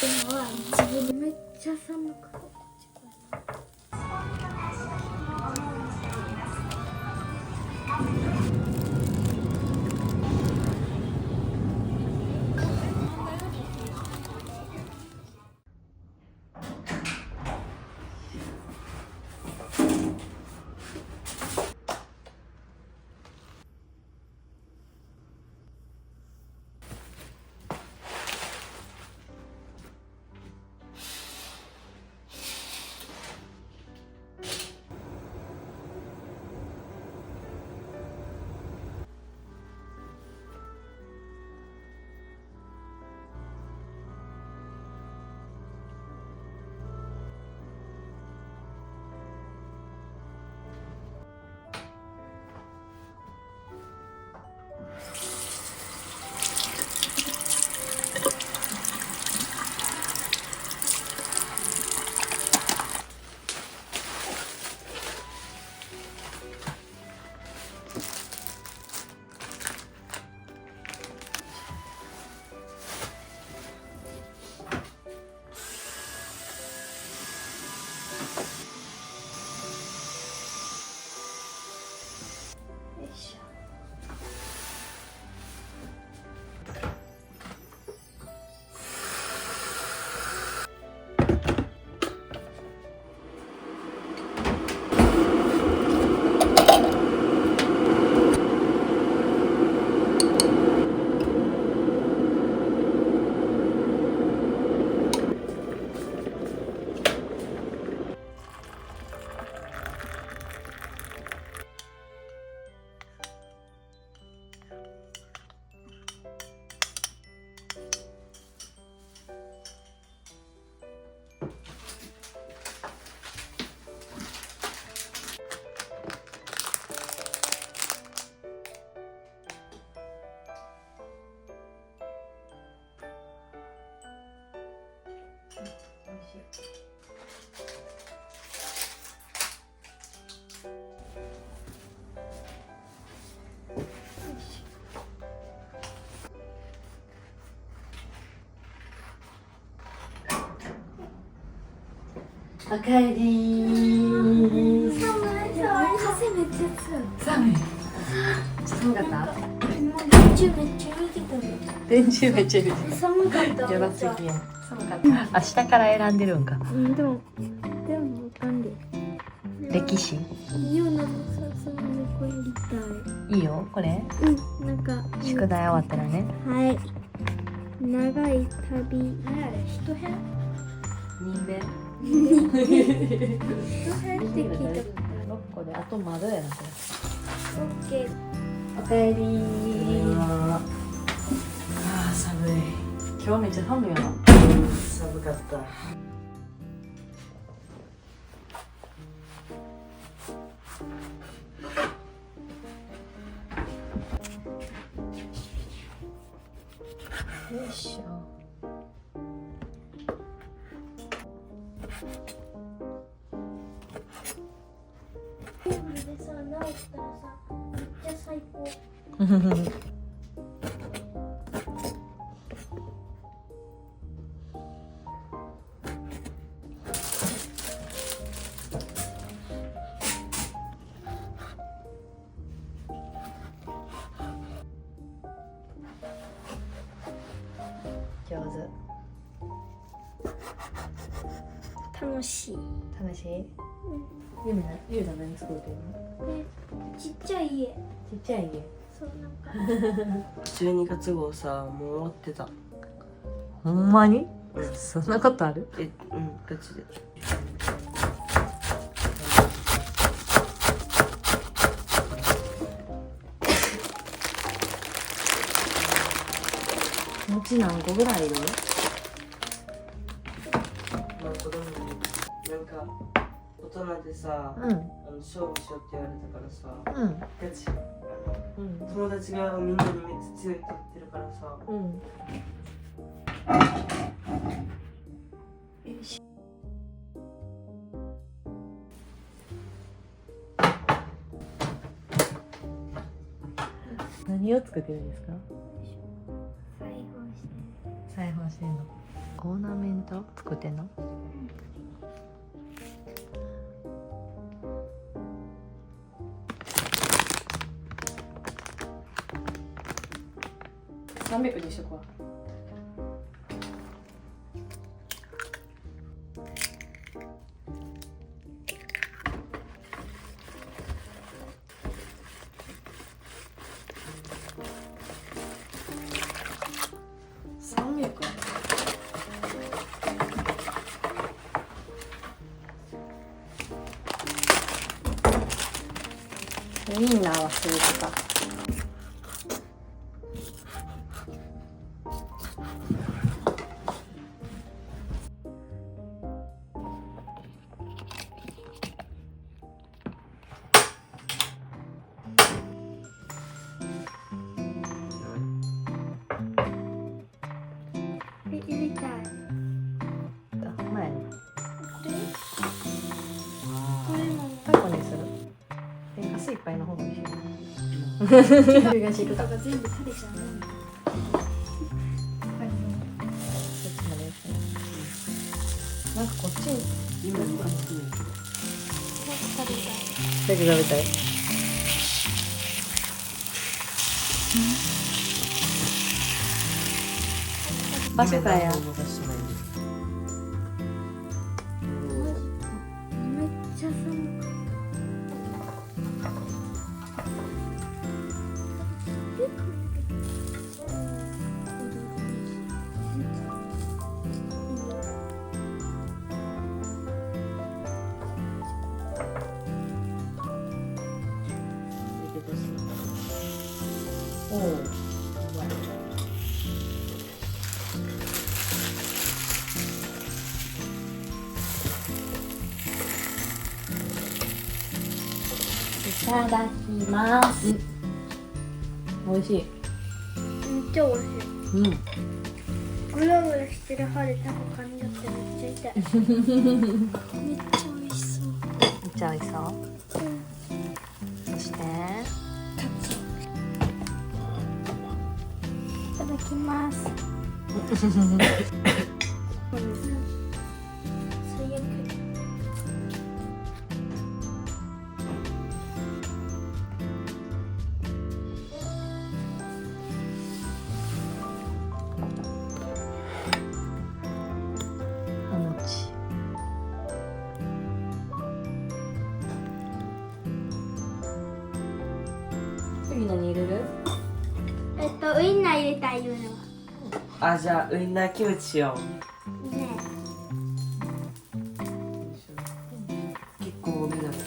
のは自分めっちゃ寒くて。おかえりー。風めっちゃ寒い。寒かった？強い。もう電柱めっちゃ見てたの。電柱めっちゃ見てた。寒かった。やばすぎやん。寒かった。明日から選んでるんか。でもわかんで。歴史。いいよな、その横やりたい。いいよ、これ。なんか宿題終わったらね。はい。長い旅。一部屋。人弁。一部屋って聞いた。6個で、あと窓やな、これ。オッケー。おかえりー。ああ、寒い。今日めっちゃ寒いよな。寒かった。よいしょ。でさ、直ったらさ、めっちゃ最高。上手。楽しい。楽しい？ゆうな何作ってるの？ちっちゃい家。ちっちゃい家。そうなんか。12月号さ、もう終わってた。ほんまに？うん、そんなことある？ガチで。餅何個ぐらいいる？まあ子供になんか大人でさ、うん。勝負しようって言われたからさ、うん。ガチうん。友達がみんなにめっちゃ強いって言ってるからさ、うん。何を作ってるんですか？裁縫して。裁縫してんの。オーナメント作ってんの？300にしとくわ。300。ウインナーはするとか。入れたい。前にこれもタコにする。天かすいっぱいの方が美味しい。東行くか。とか全部食べちゃう。そっちまでやって。なんかこっちに今のが好きな食べたい。だけ食べたい。パスタや。のがしないめっちゃ寒い。おお。いただきます。美味しい。めっちゃ美味しい。うん。グラグラしてる歯でタコ噛んじゃってめっちゃ痛い。めっちゃ美味しそう。めっちゃ美味しそう。うん。そして。いただきます。最悪。お餅。次何入れる？ウインナー入れたいいうのは。あ、じゃあウインナーキムチよ。ね結構多めだった。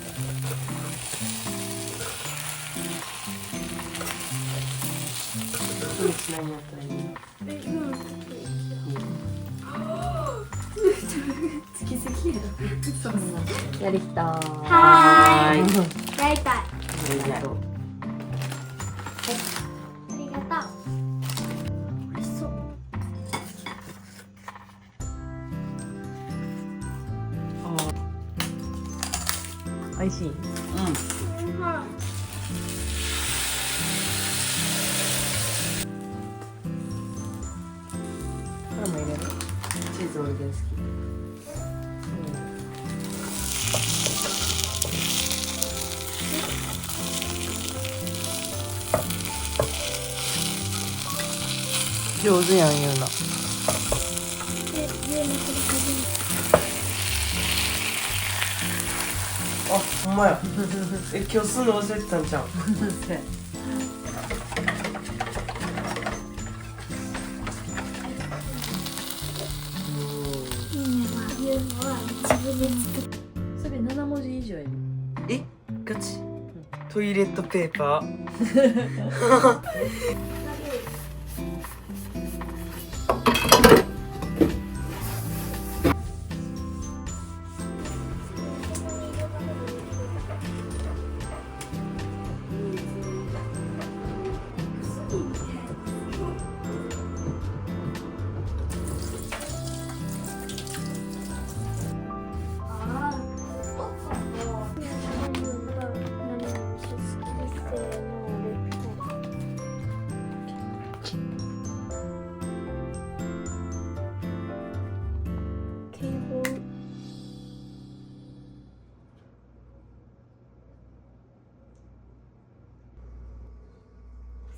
キムチ何やったらいいの？え。うん。好きすぎる。やりきた。はーい。やりたい。ありがとう。ありがとう。美味しそう。美味しい。うん。これも入れる。チーズ俺大好き。上手やん言うな。あ、ほんまや。今日すんの忘れてたんじゃん。それ7文字以上やね。え、ガチ？トイレットペーパー。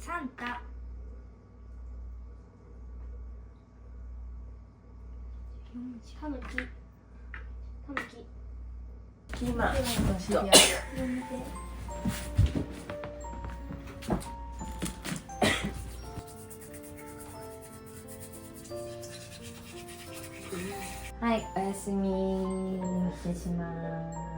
サンタ。タヌキ。タヌキ。ピーマン。読んで。はい、おやすみ。失礼します。